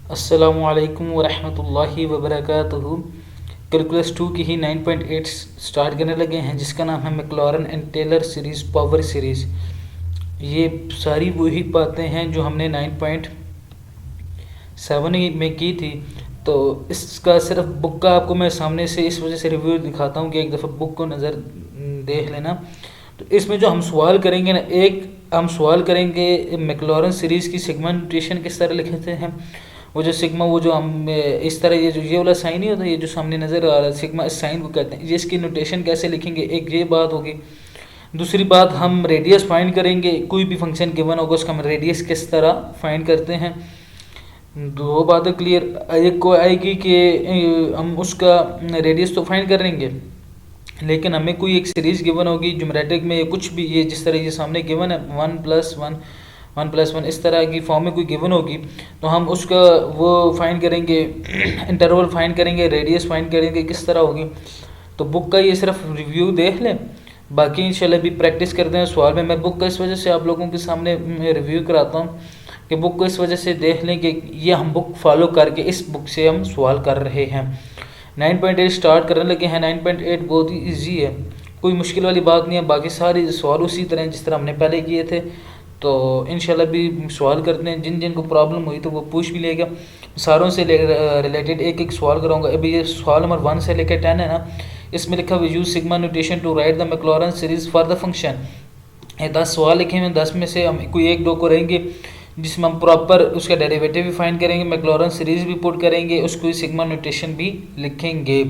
अस्सलामुअलैकुम वरहमतुल्लाहि वबरकातुहू। कैलकुलस 2 की ही 9.8 स्टार्ट करने लगे हैं, जिसका नाम है Maclaurin and Taylor series power series. ये सारी वही बातें हैं जो हमने 9.7 में की थी। तो इसका सिर्फ बुक का आपको मैं सामने से इस वजह से रिव्यू दिखाता हूँ कि एक दफ़ा बुक को नज़र देख लेना। तो इसमें जो हम सवाल करेंगे ना, एक हम सवाल करेंगे मैक्लॉरन सीरीज़ की सिग्मा नोटेशन किस तरह लिखते हैं। वो जो सिग्मा, वो जो हम इस तरह ये वाला साइन नहीं होता, ये जो सामने नज़र आ रहा है सिग्मा, इस साइन को कहते हैं। ये इसकी नोटेशन कैसे लिखेंगे, एक ये बात होगी। दूसरी बात, हम रेडियस फाइंड करेंगे। कोई भी फंक्शन गिवन होगा उसका हम रेडियस किस तरह फाइंड करते हैं। दो बातें क्लियर एक को आएगी कि हम उसका रेडियस तो फाइंड करेंगे, लेकिन हमें कोई एक सीरीज़ गिवन होगी ज्योमेट्रिक में, कुछ भी, ये जिस तरह ये सामने गिवन है 1+1 1+1 इस तरह की फॉर्म में कोई गिवन होगी, तो हम उसका वो फाइंड करेंगे, इंटरवल फाइंड करेंगे, रेडियस फाइंड करेंगे किस तरह होगी। तो बुक का ये सिर्फ रिव्यू देख लें, बाकी इंशाल्लाह भी प्रैक्टिस करते हैं सवाल में। मैं बुक का इस वजह से आप लोगों के सामने रिव्यू कराता हूँ कि बुक को इस वजह से देख लें कि ये हम बुक फॉलो करके इस बुक से हम सवाल कर रहे हैं। 9.8 स्टार्ट करने लगे हैं। 9.8 बहुत ही ईजी है, कोई मुश्किल वाली बात नहीं है। बाकी सारे सवाल उसी तरह जिस तरह हमने पहले किए थे। तो इंशाल्लाह भी सवाल करते हैं, जिन जिन को प्रॉब्लम हुई तो वो पूछ भी लेगा। सारों से रिलेटेड एक एक सवाल कराऊंगा। अभी ये सवाल नंबर 1 से लेकर 10 है ना, इसमें लिखा हुआ use sigma notation to write the Maclaurin series for the function. ये 10 सवाल लिखे हुए हैं, 10 में से हम कोई एक दो को रहेंगे जिसमें हम प्रॉपर उसका डेरिवेटिव भी फाइंड करेंगे, मैक्लॉरन सीरीज भी पुट करेंगे, उसको सिग्मा नोटेशन भी लिखेंगे।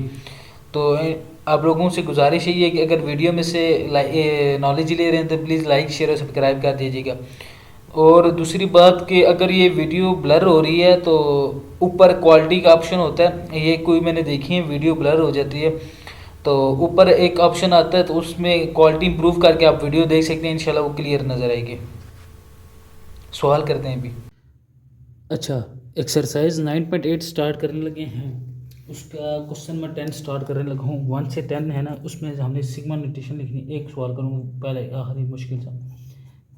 तो आप लोगों से गुजारिश यही है कि अगर वीडियो में से नॉलेज ले रहे हैं तो प्लीज़ लाइक शेयर और सब्सक्राइब कर दीजिएगा। और दूसरी बात कि अगर ये वीडियो ब्लर हो रही है तो ऊपर क्वालिटी का ऑप्शन होता है, ये कोई मैंने देखी है वीडियो ब्लर हो जाती है, तो ऊपर एक ऑप्शन आता है, तो उसमें क्वालिटी इंप्रूव करके आप वीडियो देख सकते हैं, इंशाल्लाह वो क्लियर नज़र आएगी। सवाल करते हैं अभी। अच्छा, एक्सरसाइज 9.8 स्टार्ट करने लगे हैं। उसका क्वेश्चन मैं 10 स्टार्ट करने लगा हूँ। 1 से 10 है ना, उसमें हमने सिग्मा नोटेशन लिखनी। एक सवाल करूँगा पहले, आखिरी मुश्किल सा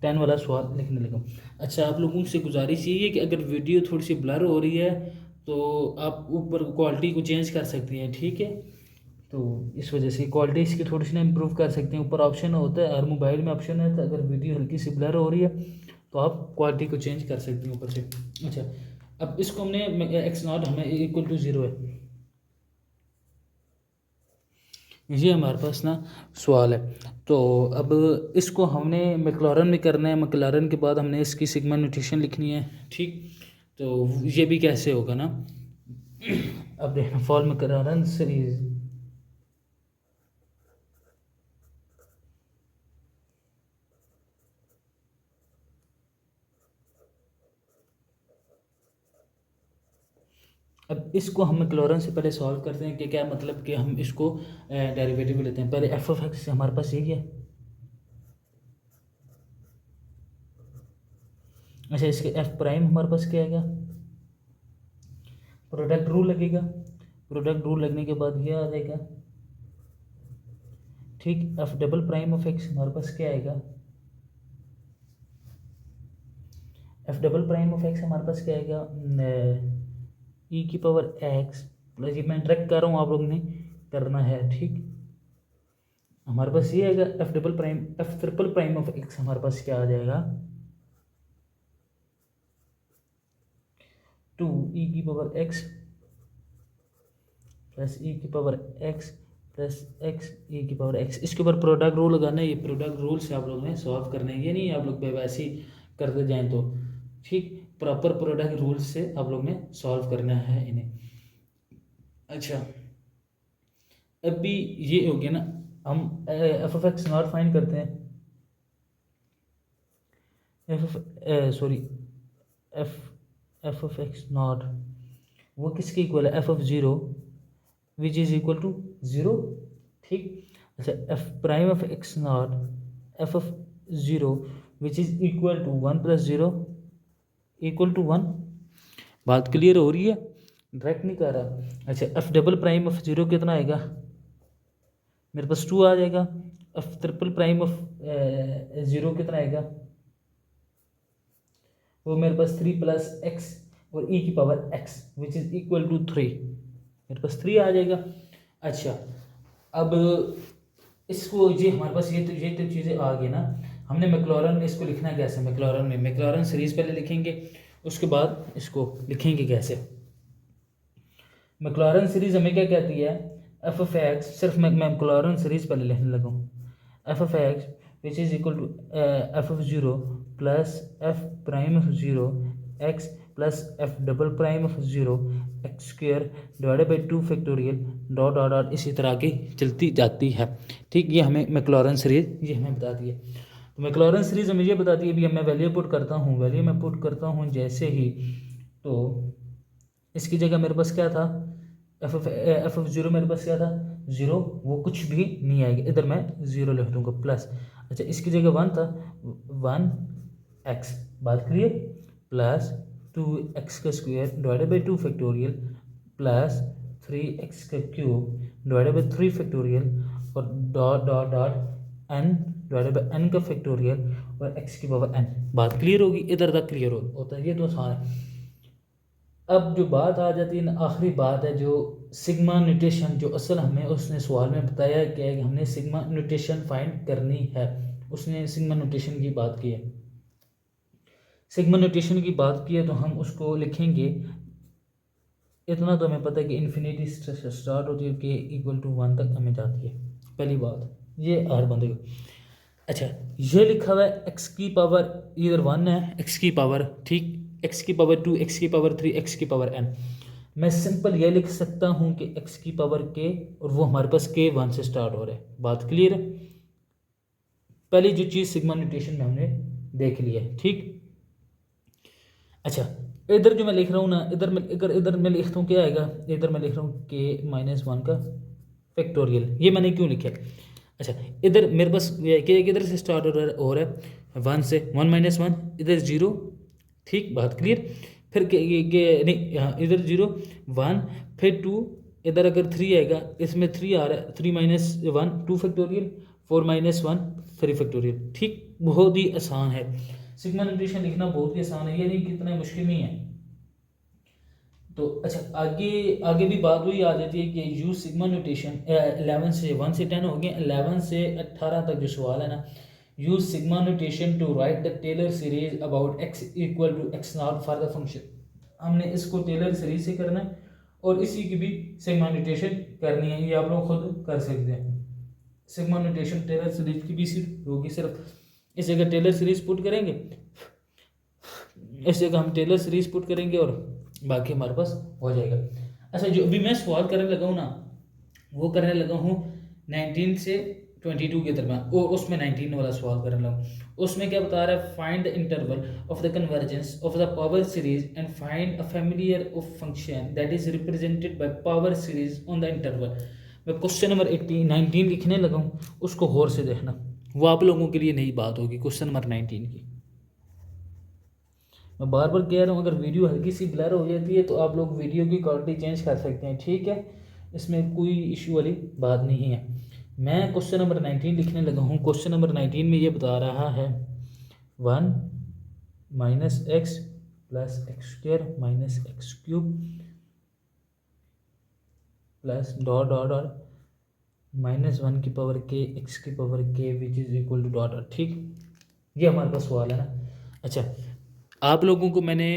10 वाला सवाल लिखने लगा। अच्छा, आप लोगों से गुजारिश ये है कि अगर वीडियो थोड़ी सी ब्लर हो रही है तो आप ऊपर क्वालिटी को चेंज कर सकते हैं, ठीक है। तो इस वजह से क्वालिटी इसकी थोड़ी सी ना इम्प्रूव कर सकते हैं। ऊपर ऑप्शन होता है, हर मोबाइल में ऑप्शन है, तो अगर वीडियो हल्की सी ब्लर हो रही है तो आप क्वालिटी को चेंज कर सकते हैं ऊपर से। अच्छा, अब इसको हमने एक्स नॉट हमें इक्वल टू 0 है, ये हमारे पास ना सवाल है। तो अब इसको हमने मैक्लॉरन में करना है। मैक्लॉरन के बाद हमने इसकी सिग्मा नोटेशन लिखनी है, ठीक। तो ये भी कैसे होगा ना, अब देखना, फॉर मैक्लॉरन सीरीज। अब इसको हम मैक्लॉरन से पहले सॉल्व करते हैं कि क्या मतलब कि हम इसको डेरिवेटिव लेते हैं। पहले एफ ऑफ एक्स हमारे पास यही है। अच्छा, इसके एफ प्राइम हमारे पास क्या आएगा, प्रोडक्ट रूल लगेगा। प्रोडक्ट रूल लगने के बाद ये आ जाएगा, ठीक। F double prime of x हमारे पास क्या आएगा, F double prime of x हमारे पास क्या आएगा, ई की पावर एक्स प्लस, ये मैं डायरेक्ट कर रहा हूँ, आप लोग ने करना है, ठीक। हमारे पास ये आएगा F double prime, F triple prime of x हमारे पास क्या आ जाएगा, 2 ई की पावर एक्स प्लस ई की पावर एक्स प्लस एक्स ई की पावर एक्स। इसके ऊपर प्रोडक्ट रूल लगाना है। ये प्रोडक्ट रूल से आप लोगों ने सॉल्व करना है, ये नहीं आप लोग वैसे ही करते जाएं तो, ठीक। प्रॉपर प्रोडक्ट रूल से आप लोग ने सॉल्व करना है इन्हें। अच्छा, अभी ये हो गया ना, हम F of X not find करते हैं। F of sorry F F of X not वो किसके इक्वल है, F of zero which is equal to 0, ठीक। अच्छा, F prime of X not F of 0 which is equal to 1 + 0 equal to 1। बात clear हो रही है, डायरेक्ट नहीं कर रहा। अच्छा, एफ डबल प्राइम ऑफ 0 कितना आएगा, मेरे पास 2 आ जाएगा। एफ ट्रिपल प्राइम ऑफ 0 कितना आएगा, वो मेरे पास 3 + x और ई की power X which is equal to 3, मेरे पास 3 आ जाएगा। अच्छा, अब इसको ये हमारे पास ये तो चीज़ें आ गई ना। हमने मैक्लॉरन में इसको लिखना कैसे, मैक्लॉरन में मैक्लॉरन सीरीज़ पहले लिखेंगे, उसके बाद इसको लिखेंगे कैसे। मैक्लॉरन सीरीज़ हमें क्या कहती है, एफ ऑफ एक्स, सिर्फ मैं मैक्लॉरन सीरीज़ पहले लिखने लगा हूँ, F of X which is equal to F of zero plus F prime of zero X plus F double prime of zero X square divided by 2 factorial dot dot dot इसी तरह की चलती जाती है। ठीक, ये हमें मैक्लॉरन सीरीज़ ये हमें बताती है। तो मैक्लॉरन सीरीज़ हमें ये बताती है, अभी मैं वैल्यू पुट करता हूँ, वैल्यू मैं पुट करता हूँ जैसे ही, तो इसकी जगह मेरे पास क्या था, एफ ऑफ ज़ीरो मेरे पास क्या था, ज़ीरो, वो कुछ भी नहीं आएगा, इधर मैं ज़ीरो लिख दूँगा प्लस। अच्छा, इसकी जगह 1 था, 1 एक्स, बात क्लियर, प्लस 2x का square divided by 2 factorial plus 3x का क्यूब डिवाइडेड बाई 3 फैक्टोरियल और dot dot dot n divided by n का फैक्टोरियल और x की पावर n। बात क्लियर होगी, इधर तक क्लियर होता है, ये तो आसान है। अब जो बात आ जाती है ना, आखिरी बात है जो सिग्मा नोटेशन, जो असल हमें उसने सवाल में बताया कि हमने सिग्मा नोटेशन फाइंड करनी है, उसने सिग्मा नोटेशन की बात की है। सिग्मा नोटेशन की बात की है तो हम उसको लिखेंगे, इतना तो हमें पता है कि इन्फिनिटी स्टार्ट होती है के इक्वल टू 1 तक हमें जाती है, पहली बात ये हर बंदे को। अच्छा, ये लिखा हुआ है एक्स की पावर इधर 1 है, एक्स की पावर, ठीक, एक्स की पावर 2, एक्स की पावर 3, एक्स की पावर n। मैं सिंपल ये लिख सकता हूँ कि एक्स की पावर k, और वो हमारे पास k 1 से स्टार्ट हो रहा है। बात क्लियर है, पहली जो चीज़ सिग्मा नोटेशन में हमने देख लिया है। ठीक, अच्छा, इधर जो मैं लिख रहा हूँ ना, इधर मैं लिखता हूँ क्या आएगा, इधर मैं लिख रहा हूँ k-1 का फैक्टोरियल, ये मैंने क्यों लिखा है। अच्छा, इधर मेरे पास k किधर से स्टार्ट हो रहा है 1 से, 1 - 1 इधर 0, ठीक, बात क्लियर। फिर के नहीं, यहाँ इधर 0 1 फिर 2, इधर अगर 3 आएगा, इसमें 3 आ रहा है, 3 - 1 2 फैक्टोरियल, 4 - 1 3 फैक्टोरियल। ठीक, बहुत ही आसान है, सिग्मा नोटेशन लिखना बहुत ही आसान है, ये नहीं कितना मुश्किल नहीं है। तो अच्छा, आगे भी बात हुई आ जाती है कि यूज सिग्मा नोटेशन 11 से 1 से 10 हो गए, 11 से 18 तक जो सवाल है ना, use sigma notation to write the Taylor series about x equal to x not for the function. हमने इसको टेलर सीरीज से करना है और इसी की भी सिग्मा नोटेशन करनी है, ये आप लोग खुद कर सकते हैं। सिग्मा नोटेशन टेलर सीरीज की भी होगी, सिर्फ इस जगह टेलर सीरीज पुट करेंगे, इस जगह हम टेलर सीरीज पुट करेंगे और बाकी हमारे पास हो जाएगा। अच्छा, जो अभी मैं सवाल करने लगा हूँ ना, वो करने लगा हूँ 19 से 22 के दरम्यान, और उसमें 19 वाला सवाल करने लगा हूँ। उसमें क्या बता रहा है, find the interval of the convergence of the power series and find a familiar of function that is represented by power series on the interval. मैं क्वेश्चन नंबर 19 लिखने लगा हूँ, उसको गौर से देखना, वो आप लोगों के लिए नई बात होगी क्वेश्चन नंबर 19 की। मैं बार बार कह रहा हूँ, अगर वीडियो हल्की सी ब्लर हो जाती है तो आप लोग वीडियो की क्वालिटी चेंज कर सकते हैं, ठीक है, इसमें कोई इशू वाली बात नहीं है। मैं क्वेश्चन नंबर 19 लिखने लगा हूँ। क्वेश्चन नंबर 19 में ये बता रहा है 1 - x plus x square minus x cube plus dot dot dot -1 की पावर k x की power k which is equal to dot dot. ठीक, ये हमारे पास सवाल है ना। अच्छा, आप लोगों को मैंने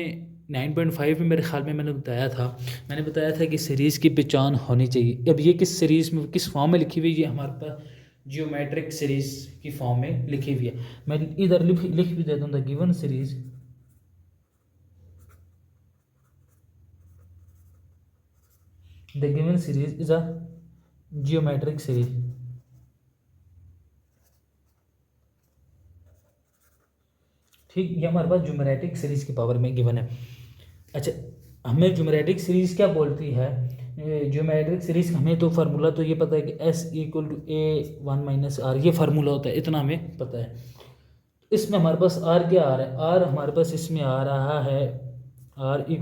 9.5 में मेरे ख्याल में मैंने बताया था कि सीरीज़ की पहचान होनी चाहिए। अब ये किस सीरीज़ में, किस फॉर्म में लिखी हुई है, ये हमारे पास जियोमेट्रिक सीरीज़ की फॉर्म में लिखी हुई है। मैं इधर लिख भी देता हूँ, the given series is a geometric series. ठीक, ये हमारे पास ज्योमेट्रिक सीरीज की पावर में गिवन है। अच्छा, हमें ज्योमेट्रिक सीरीज क्या बोलती है, ज्योमेट्रिक सीरीज हमें तो फार्मूला तो ये पता है कि S = A1 - R, ये फार्मूला होता है, इतना हमें पता है। इसमें हमारे पास R क्या आ रहा है, R हमारे पास इसमें आ रहा है R =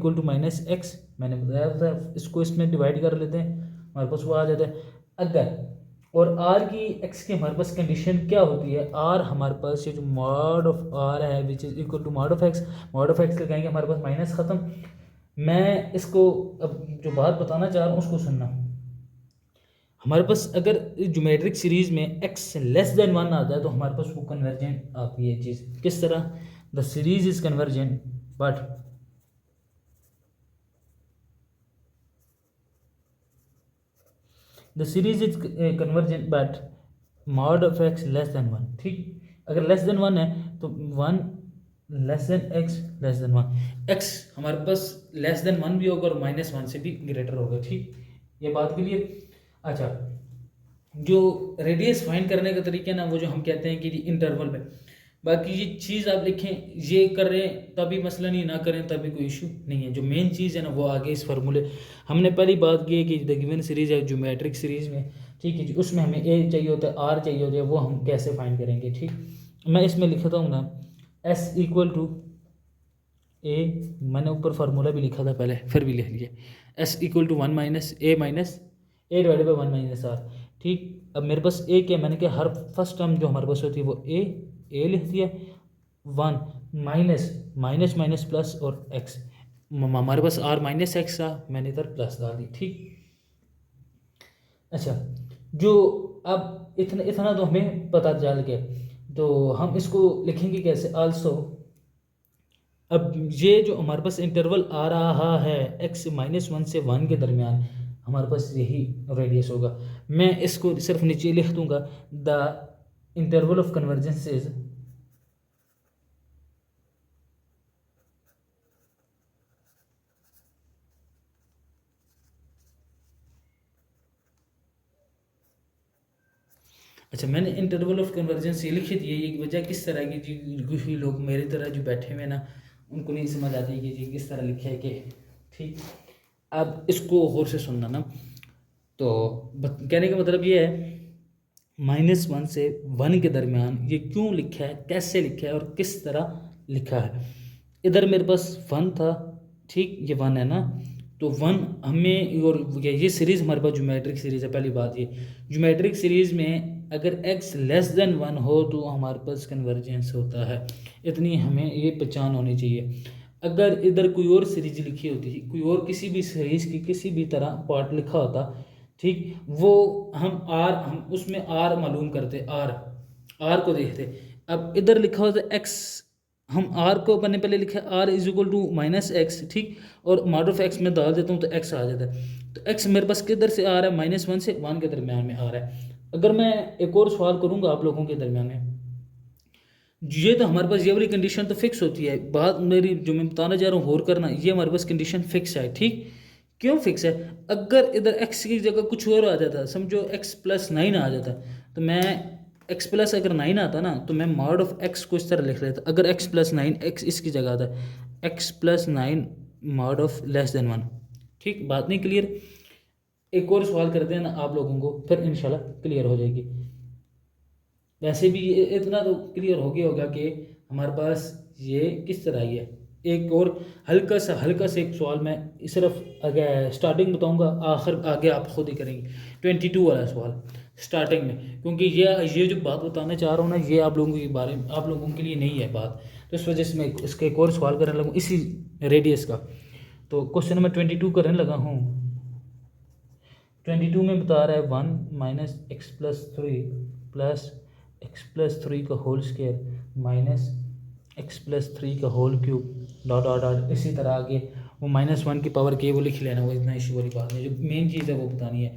-x, मैंने बताया था, इसको इसमें डिवाइड कर लेते हैं, हमारे पास वो आ जाता है। अगर और R की x की हमारे पास कंडीशन क्या होती है, R हमारे पास ये जो मॉड ऑफ R है which is equal to mod of x लगाएंगे, हमारे पास माइनस ख़त्म, मैं इसको अब जो बात बताना चाह रहा हूँ उसको सुनना। हमारे पास अगर ज्योमेट्रिक सीरीज में x लेस देन 1 आता है तो हमारे पास वो कन्वर्जेंट आती है चीज़। किस तरह? The series is convergent but the series is convergent but mod of x less than 1। ठीक, अगर लेस देन 1 है तो 1 less than x less than 1, x हमारे पास लेस देन 1 भी होगा और -1 से भी ग्रेटर होगा। ठीक, ये बात क्लियर? अच्छा, जो रेडियस फाइंड करने का तरीका है ना, वो जो हम कहते हैं कि इंटरवल में, बाकी ये चीज़ आप लिखें, ये कर रहे हैं तभी मसला नहीं, ना करें तभी कोई इशू नहीं है। जो मेन चीज़ है ना वो आगे इस फार्मूले, हमने पहली बात की है कि द गिवन सीरीज है ज्योमेट्रिक सीरीज में, ठीक है जी, उसमें हमें ए चाहिए होता है, आर चाहिए होता है, वो हम कैसे फाइंड करेंगे। ठीक, मैं इसमें लिखता हूँ ना, एस इक्वल टू ए, मैंने ऊपर फार्मूला भी लिखा था पहले, फिर भी लिख लिया, S equal to 1 minus A divided by 1 minus R. ठीक, अब मेरे पास ए क्या, मैंने क्या, हर फर्स्ट टर्म जो हमारे पास होती है वो ए लिख दिया, 1 माइनस माइनस माइनस प्लस और एक्स, हमारे पास आर माइनस एक्स था, मैंने इधर प्लस डाल दी। ठीक, अच्छा, जो अब इतना इतना तो हमें पता चल गया, तो हम इसको लिखेंगे कैसे आल्सो। अब ये जो हमारे पास इंटरवल आ रहा है x -1 से 1 के दरमियान, हमारे पास यही रेडियस होगा। मैं इसको सिर्फ नीचे लिख दूंगा, the interval of convergence is, अच्छा, मैंने इंटरवल ऑफ कन्वर्जेंस ये लिखी थी। ये वजह किस तरह की जी, कुछ भी लोग मेरी तरह जो बैठे हुए ना, उनको नहीं समझ आती कि जी किस तरह लिखा है कि। ठीक, अब इसको और से सुनना ना, तो कहने का मतलब ये है, -1 से 1 के दरमियान ये क्यों लिखा है, कैसे लिखा है और किस तरह लिखा है। इधर मेरे पास 1 था, ठीक, ये 1 है ना, तो 1 हमें, और ये सीरीज़ हमारे पास ज्योमेट्रिक सीरीज़ है। पहली बात ये, ज्योमेट्रिक सीरीज़ में अगर x लेस देन 1 हो तो हमारे पास कन्वर्जेंस होता है। इतनी हमें ये पहचान होनी चाहिए। अगर इधर कोई और सीरीज लिखी होती, कोई और किसी भी सीरीज़ की किसी भी तरह पार्ट लिखा होता, ठीक, वो हम उसमें आर मालूम करते, आर को देखते। अब इधर लिखा होता एक्स, हम आर को अपने पहले लिखा R is equal to -x, ठीक, और मॉड ऑफ एक्स में डाल देता हूँ तो एक्स आ जाता है। तो एक्स मेरे पास किधर से आ रहा है, -1 से 1 के दरमियान में आ रहा है। अगर मैं एक और सवाल करूँगा आप लोगों के दरमियान में, ये तो हमारे पास ये वाली कंडीशन तो फिक्स होती है। बात मेरी जो मैं बताना चाह रहा हूँ और करना, ये हमारे पास कंडीशन फिक्स है। ठीक, क्यों फिक्स है? अगर इधर x की जगह कुछ और आ जाता, समझो x+9 आ जाता, तो मैं x+ अगर 9 आता ना, तो मैं मॉड ऑफ x को इस तरह लिख लेता। अगर x+9 x इसकी जगह आता, x+9 mod of less than 1। ठीक, बात नहीं क्लियर? एक और सवाल करते हैं ना आप लोगों को, फिर इंशाल्लाह क्लियर हो जाएगी। वैसे भी इतना तो क्लियर हो गया होगा कि हमारे पास ये किस तरह ही है। एक और हल्का सा एक सवाल मैं सिर्फ आगे स्टार्टिंग बताऊंगा, आखिर आगे आप खुद ही करेंगे। 22 वाला सवाल स्टार्टिंग में, क्योंकि ये जो बात बताने चाह रहा हूँ ना, ये आप लोगों के बारे में, आप लोगों के लिए नहीं है बात, तो इस वजह से मैं इसका एक और सवाल करने लगूँ इसी रेडियस का। तो क्वेश्चन नंबर 22 करने लगा हूँ। 22 में बता रहा है 1 - x+3 प्लस x+3 का होल स्क्वायर माइनस x+3 का whole cube dot dot dot, इसी तरह आगे वो -1 की पावर के वो लिख लेना, वो इतना इशू वाली बात नहीं, जो मेन चीज़ है वो बतानी है।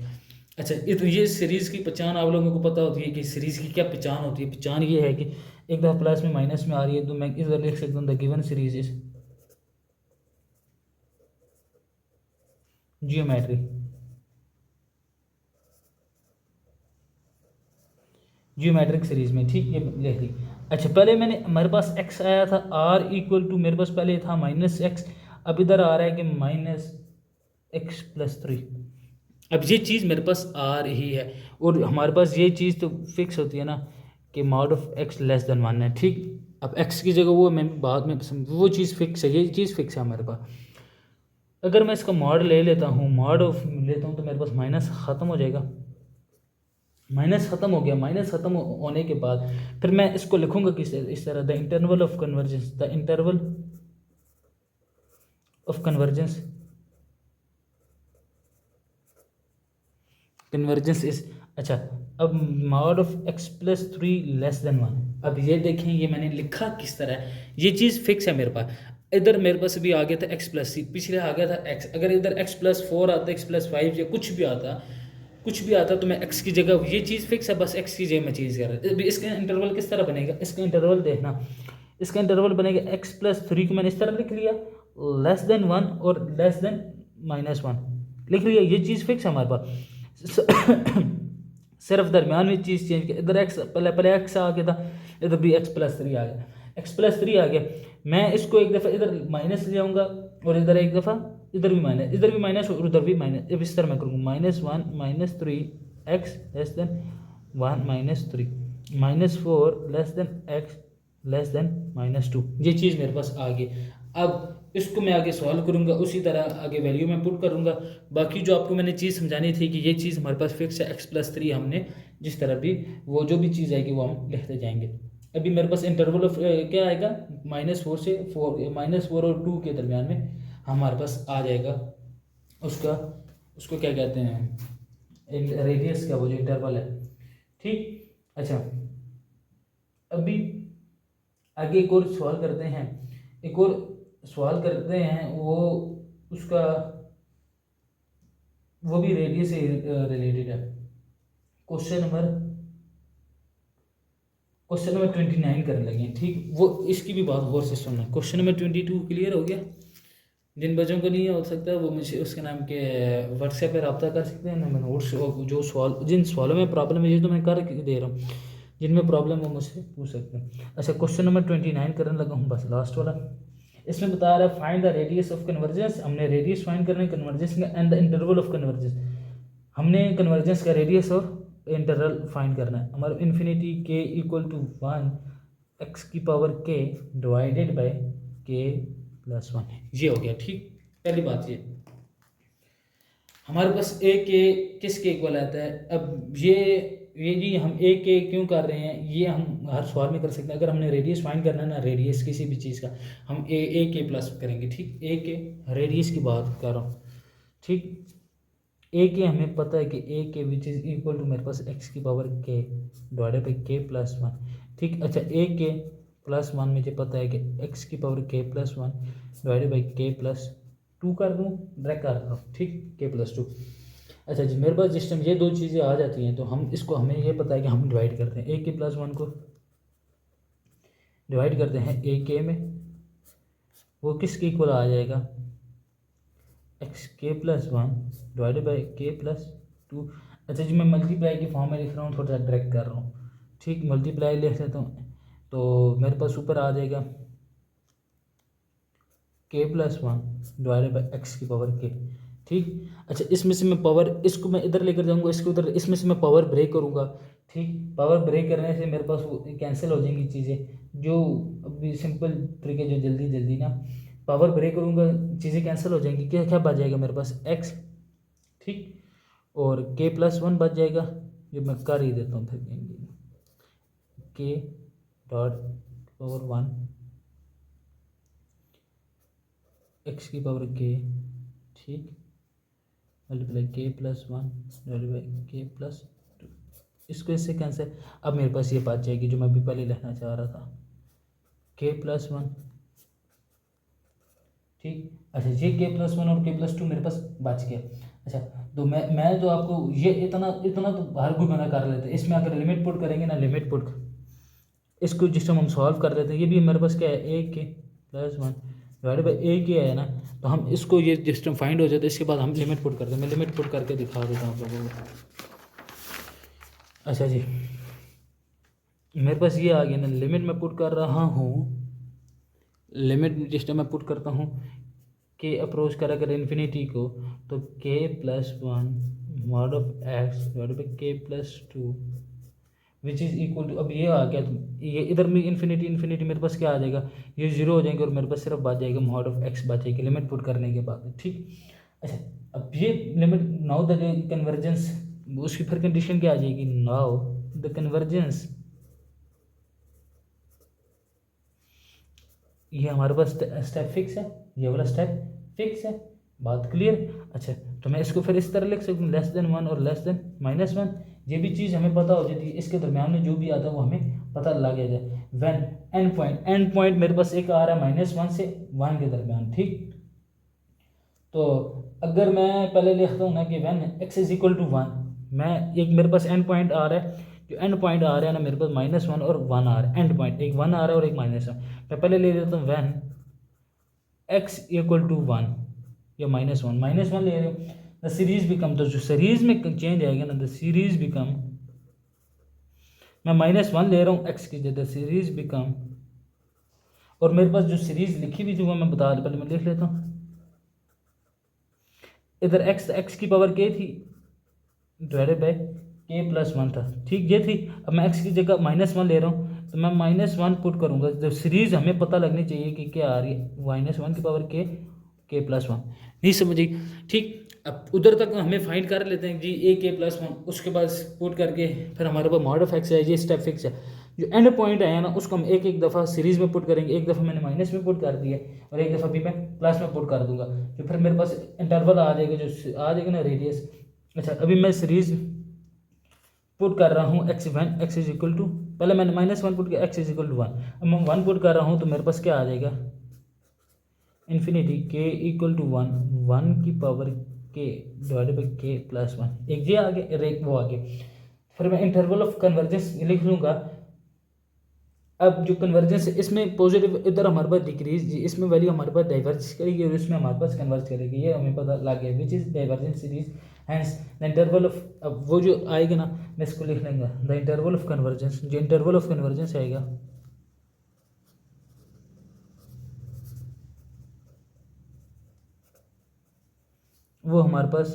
अच्छा, ये सीरीज़ की पहचान आप लोगों को पता होती है कि सीरीज़ की क्या पहचान होती है। पहचान ये है कि एक दफ़ा प्लस में माइनस में आ रही है तो मैं इधर लिख सकता हूँ the given series is geometry, geometric series में। ठीक, ये लिख दी। अच्छा, पहले मैंने, हमारे पास x आया था r इक्वल टू, मेरे पास पहले था -x, अब इधर आ रहा है कि -x+3। अब ये चीज़ मेरे पास आ रही है, और हमारे पास ये चीज़ तो फिक्स होती है ना कि mod of x less than 1 है। ठीक, अब x की जगह वो मैं बाद में वो चीज़ फिक्स है, ये चीज़ फिक्स है हमारे पास। अगर मैं इसका मॉड ले लेता हूँ, मॉड ऑफ लेता हूँ, तो मेरे पास माइनस ख़त्म हो जाएगा, माइनस ख़त्म हो गया। माइनस ख़त्म होने के बाद फिर मैं इसको लिखूंगा किस इस तरह, the interval of convergence, the interval of convergence, convergence is, अच्छा अब mod of x plus 3 less than 1। अब ये देखें ये मैंने लिखा किस तरह है, ये चीज़ फिक्स है मेरे पास। इधर मेरे पास भी आ गया था एक्स प्लस सी, पिछले आ गया था एक्स, अगर इधर एक्स प्लस 4 आता, एक्स प्लस 5 या कुछ भी आता तो मैं एक्स की जगह, ये चीज़ फिक्स है, बस एक्स की जगह मैं चीज़ कर रहा हूँ। इसका इंटरवल किस तरह बनेगा, इसका इंटरवल देखना, इसका इंटरवल बनेगा एक्स प्लस 3 को मैंने इस तरह लिख लिया, लेस देन 1 और लेस देन -1 लिख लिया, ये चीज़ फिक्स है हमारे पास। सिर्फ दरमियान में चीज़ चेंज की, इधर एक्स पहले एक्स आ गया था, इधर भी एक्स प्लस 3 आ गया, एक्स प्लस 3 आ गया। मैं इसको एक दफ़ा इधर माइनस ले आऊँगा और इधर एक दफ़ा इधर भी माइनस और उधर भी माइनस, अब इस तरह मैं करूँगा -1 -3 x less than 1 -3 -4 less than x less than -2, ये चीज़ मेरे पास आ गई। अब इसको मैं आगे सॉल्व करूँगा, उसी तरह आगे वैल्यू में पुट करूँगा। बाकी जो आपको मैंने चीज़ समझानी थी कि ये चीज़ हमारे पास फिक्स है एक्स प्लस 3, हमने जिस तरह भी वो जो भी चीज़ आएगी वो हम लिखते जाएंगे। अभी मेरे पास इंटरवल ऑफ क्या आएगा, -4 से 4, -4 और 2 के दरमियान में हमारे पास आ जाएगा उसको क्या कहते हैं, रेडियस का वो जो इंटरवल है, ठीक। अच्छा अभी आगे एक और सवाल करते हैं, वो उसका वो भी रेडियस से रिलेटेड है। क्वेश्चन नंबर 29 करने लगे, ठीक। वो इसकी भी बात गौर से सुनना। क्वेश्चन नंबर 22 क्लियर हो गया? जिन बच्चों को नहीं हो सकता वो मुझे उसके नाम के व्हाट्सएप पे रब्ता कर सकते हैं ना, मैं नोट्स जो सवाल जिन सवालों में प्रॉब्लम है ये तो मैं कर दे रहा हूँ, जिनमें प्रॉब्लम हो मुझसे पूछ सकते हैं। अच्छा क्वेश्चन नंबर 29 करने लगा हूँ, बस लास्ट वाला। इसमें बता रहा है find the radius of convergence, हमने रेडियस फाइंड करना है कन्वर्जेंस का, and the interval of convergence, हमने कन्वर्जेंस का रेडियस और इंटरवल फाइंड करना है। हमारा इन्फिनिटी के इक्वल टू 1 एक्स की पावर के डिवाइडेड बाय के प्लस 1, ये हो गया, ठीक। पहली बात ये हमारे पास ए के किसके इक्वल आता है। अब ये जी हम ए के क्यों कर रहे हैं, ये हम हर सवाल में कर सकते हैं। अगर हमने रेडियस फाइंड करना है ना, रेडियस किसी भी चीज़ का, हम ए के प्लस करेंगे, ठीक। ए के रेडियस की बात कर रहा हूँ, ठीक। ए के हमें पता है कि ए के विच इज़ इक्वल टू मेरे पास एक्स की पावर के डिवाइडेड बाई के प्लस 1, ठीक। अच्छा ए के प्लस 1 मुझे पता है कि एक्स की पावर के plus 1 divided by k plus 2 कर दूँ, डायरेक्ट कर दूँ, ठीक, के प्लस 2। अच्छा जी मेरे पास जिस टाइम ये दो चीज़ें आ जाती हैं तो हमें ये पता है कि हम डिवाइड करते हैं, ए के प्लस 1 को डिवाइड करते हैं ए के में, वो किसके इक्वल आ जाएगा, एक्स के plus 1 divided by k plus 2। अच्छा जी मैं मल्टीप्लाई की फॉर्म में लिख रहा हूँ, थोड़ा सा डायरेक्ट कर रहा हूँ, ठीक। मल्टीप्लाई लिख लेता हूँ तो मेरे पास ऊपर आ जाएगा के प्लस 1 डिवाइडेड बाई एक्स की पावर के, ठीक। अच्छा इसमें से मैं पावर, इसको मैं इधर लेकर जाऊँगा, इसको उधर, इसमें से मैं पावर ब्रेक करूँगा, ठीक। पावर ब्रेक करने से मेरे पास वो कैंसिल हो जाएंगी चीज़ें, जो अभी सिंपल तरीके जो जल्दी जल्दी ना, पावर ब्रेक करूँगा चीज़ें कैंसिल हो जाएंगी, क्या क्या बच जाएगा मेरे पास एक्स, ठीक, और के प्लस 1 बच जाएगा, ये मैं कर ही देता हूँ फिर, के डॉट पावर 1 एक्स की पावर के, ठीक, मल्टीप्लाई के plus 1 divided by k plus 2, इसको इससे कैंसिल। अब मेरे पास ये बात जाएगी जो मैं अभी पहले लिखना चाह रहा था, के प्लस 1, ठीक। अच्छा ये के प्लस 1 और के प्लस 2 मेरे पास बच गया। अच्छा तो मैं तो आपको ये इतना तो हर कोई बना कर लेते हैं, इसमें अगर लिमिट पुट करेंगे ना, लिमिट पुट इसको जिस टाइम हम सॉल्व कर लेते हैं, ये भी मेरे पास क्या है, ए के प्लस 1 डिवाइडेड बाई ए के है ना, तो हम इसको ये जिस टाइम फाइंड हो जाता है इसके बाद हम लिमिट पुट करते हैं। मैं लिमिट पुट करके दिखा देता हूँ आप लोगों को। अच्छा जी मेरे पास ये आ गया ना, लिमिट में पुट कर रहा हूँ, लिमिट जिस टाइम मैं पुट करता हूँ के अप्रोच कर अगर इन्फिनिटी को, तो k plus 1 mod of x divided by k plus 2 which is equal to, अब ये आ गया तो ये इधर में इन्फिनिटी मेरे पास क्या आ जाएगा, ये जीरो हो जाएंगे और मेरे पास सिर्फ बच जाएगा मॉड ऑफ एक्स बचेगी लिमिट पुट करने के बाद, ठीक। अच्छा अब ये लिमिट नाउ द कन्वर्जेंस, उसकी फिर कंडीशन क्या आ जाएगी, नाउ द कन्वर्जेंस, ये हमारे पास स्टेप फिक्स है, ये वाला स्टेप फिक्स है, बात क्लियर। अच्छा, तो मैं इसको फिर इस तरह लिख सकता हूँ लेस देन 1 और लेस देन -1। ये भी चीज़ हमें पता हो जाती है, इसके दरम्यान में जो भी आता है वो हमें पता लग जाए। व्हेन एंड पॉइंट मेरे पास एक आ रहा है -1 से 1 के दरम्यान, ठीक। तो अगर मैं पहले लिखता हूँ ना कि when x is equal to 1, मैं एक मेरे पास एंड पॉइंट आ रहा है, जो एंड पॉइंट आ रहा है ना मेरे पास -1 और 1 आ रहा है, एंड पॉइंट एक 1 आ रहा है और एक -1। मैं पहले ले लेता हूँ व्हेन x इक्वल टू 1 या -1 ले रहे हो, द सीरीज बिकम, तो जो सीरीज में चेंज आएगा ना, द सीरीज बिकम, मैं -1 ले रहा हूँ x की जगह, सीरीज बिकम, और मेरे पास जो सीरीज लिखी हुई थी वो मैं बता, पहले मैं लिख लेता हूँ। इधर x की पावर k थी डिवाइडेड बाय k+1 था, ठीक, ये थी। अब मैं x की जगह -1 ले रहा हूँ, तो मैं -1 पुट करूँगा, जब सीरीज हमें पता लगनी चाहिए कि क्या आ रही है, -1 की पावर k+1, नहीं समझी, ठीक। अब उधर तक हमें फाइंड कर लेते हैं जी ak+1, उसके बाद पुट करके फिर हमारे पास मॉड ऑफ x है, ये स्टेप फिक्स है। जो एंड पॉइंट आया ना उसको हम एक एक दफ़ा सीरीज में पुट करेंगे, एक दफ़ा मैंने माइनस में पुट कर दिया और एक दफ़ा भी मैं प्लस में पुट कर दूंगा, जो फिर मेरे पास इंटरवल आ जाएगा, जो आ जाएगा ना रेडियस। अच्छा, अभी मैं सीरीज पुट कर रहा हूँ x इज इक्वल टू, पहले मैंने -1 पुट किया, x इज इक्वल टू 1, अब मैं 1 पुट कर रहा हूँ तो मेरे पास क्या आ जाएगा, इन्फिनिटी k इक्वल टू 1 की power k divided by k+1, एक ये आगे और एक वो आगे। फिर मैं इंटरवल ऑफ कन्वर्जेंस लिख लूँगा। अब जो कन्वर्जेंस है इसमें पॉजिटिव, इधर हमारे पास डिक्रीज, इसमें वैल्यू हमारे पास डाइवर्ज करेगी और इसमें हमारे पास कन्वर्ज करेगी, ये हमें पता लग गया which is divergent series, hence the interval of, अब वो जो आएगा ना मैं इसको लिख लेंगे, द इंटरवल ऑफ कन्वर्जेंस, जो इंटरवल ऑफ कन्वर्जेंस आएगा वो हमारे पास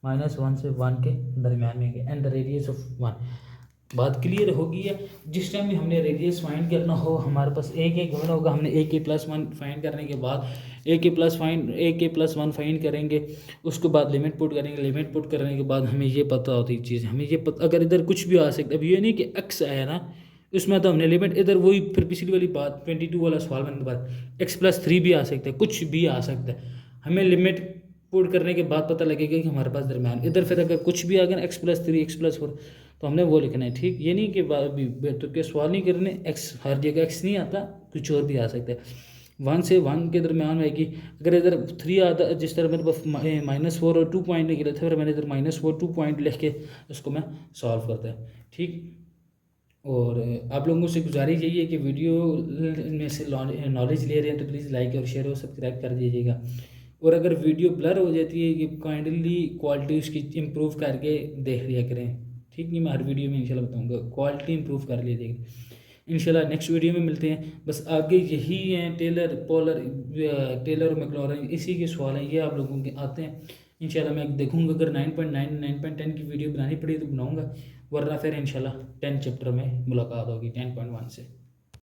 -1 से 1 के दरमियान में है, एंड द रेडियस ऑफ 1। बात क्लियर होगी है। जिस टाइम भी हमने रेडियस फाइंड करना हो हमारे पास एक घूमना होगा, हमने ak+1 फाइंड करने के बाद ak+1 फाइंड करेंगे, उसके बाद लिमिट पुट करेंगे, लिमिट पुट करने के बाद हमें ये पता होती है चीज़, हमें ये पता, अगर इधर कुछ भी आ सकता है, अब ये नहीं कि x आया ना उसमें तो हमने लिमिट, इधर वही फिर पिछली वाली बात 22 वाला सवाल बनने के बाद x+3 भी आ सकता है, कुछ भी आ सकता है, हमें लिमिट पुट करने के बाद पता लगेगा कि हमारे पास दरम्यान इधर फिर अगर कुछ भी आ गया ना x+3 x+4 तो हमने वो लिखना है, ठीक। ये नहीं कि तो के सवाल नहीं करने, x हर जगह x नहीं आता, कुछ और भी आ सकता है, 1 से 1 के दरम्यान में आएगी। अगर इधर 3 आता, जिस तरह मेरे पास -4 और 2 पॉइंट निकले थे, फिर मैंने इधर -4 2 पॉइंट लिख के उसको मैं सॉल्व करता है, ठीक। और आप लोगों से गुजारिश यही है कि वीडियो में से नॉलेज ले रहे हैं तो प्लीज़ लाइक और शेयर और सब्सक्राइब कर दीजिएगा, और अगर वीडियो ब्लर हो जाती है कि काइंडली क्वालिटी उसकी इम्प्रूव करके देख लिया करें, ठीक। नहीं, मैं हर वीडियो में इंशाल्लाह बताऊंगा क्वालिटी इंप्रूव कर लीजिएगा। इंशाल्लाह नेक्स्ट वीडियो में मिलते हैं। बस आगे यही हैं टेलर और मैक्लॉरिन, इसी के सवाल हैं, ये आप लोगों के आते हैं। इंशाल्लाह मैं देखूंगा, अगर 9.9 9.10 की वीडियो बनानी पड़ी तो बनाऊंगा, वरना फिर इंशाल्लाह 10 चैप्टर में मुलाकात होगी 10.1 से।